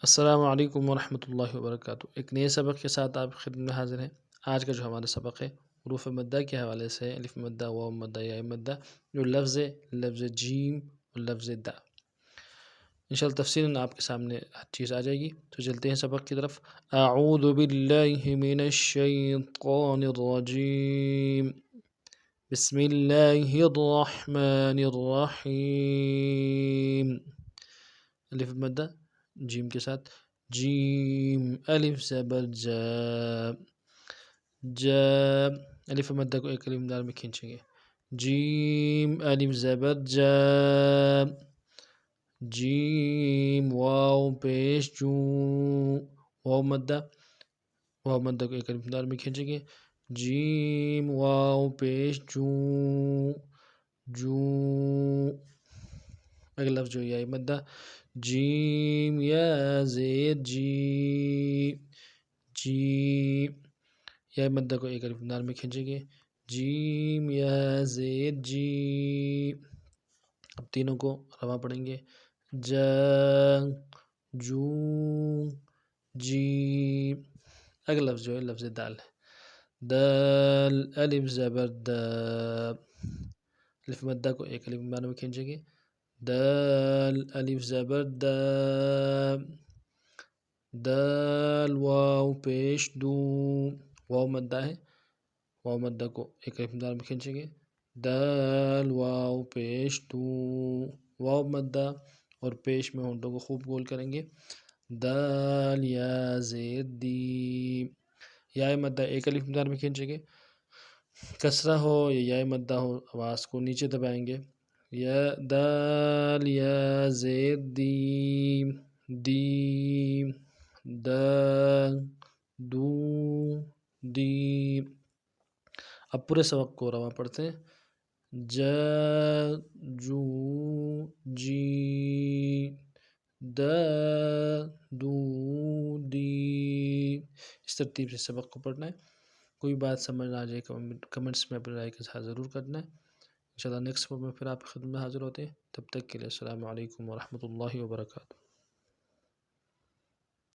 السلام علیکم ورحمۃ اللہ وبرکاتہ۔ ایک نئے سبق کے ساتھ آپ کی خدمت میں حاضر ہیں۔ آج کا جو ہمارا سبق ہے حروف مدہ کے حوالے سے ہے، الف مدہ، واو مدہ، یا مدہ، جو لفظ ہے، لفظ جیم اور لفظ دا۔ انشاءاللہ تفصیلاً آپ کے سامنے ہر چیز آ جائے گی۔ تو چلتے ہیں سبق کی طرف۔ اعوذ باللہ من الشیطان الرجیم، بسم اللہ الرحمن الرحیم۔ الف مدہ جیم کے ساتھ، جیم الف زبر جا، جا الف مدہ کو ایک الف دار میں کھینچیں گے، جیم الف زبر جا، جیم واو پیش جو، واو مدہ، واو مدہ کو ایک الف دار میں کھینچیں گے، جیم واو پیش جو، جو اگلا لفظ جو یا مدہ، جیم یا زیر جی، جی یا مدہ کو ایک الف دار میں کھینچیں گے، جیم یا زیر جی۔ اب تینوں کو رواں پڑھیں گے، جا، جو، جی۔ اگلا لفظ جو ہے لفظ دال ہے، دال الف زبر دا، الف مدہ کو ایک الف دار میں کھینچیں گے، دال الف زبر دا، دال واو پیش دو، واو مدہ ہے، واو مدہ کو ایک الف دار میں کھینچیں گے، دال واو پیش دو، واو مدہ اور پیش میں ہونٹوں کو خوب گول کریں گے، دال یا زیر دی، یا مدہ ایک الف دار میں کھینچیں گے، کسرہ ہو یا مدہ ہو آواز کو نیچے دبائیں گے، یا دال یا زیر دی، دی، دا، دو، دی۔ اب پورے سبق کو رواں پڑھتے ہیں، جا، جو، جی، دا، دو، دی۔ اس ترتیب سے سبق کو پڑھنا ہے۔ کوئی بات سمجھ نہ آ جائے کمنٹس میں اپنی رائے کے ساتھ ضرور کرنا ہے۔ انشاءاللہ نیکسٹ سبق میں پھر آپ کی خدمت میں حاضر ہوتے ہیں۔ تب تک کے لیے السلام علیکم ورحمۃ اللہ وبرکاتہ۔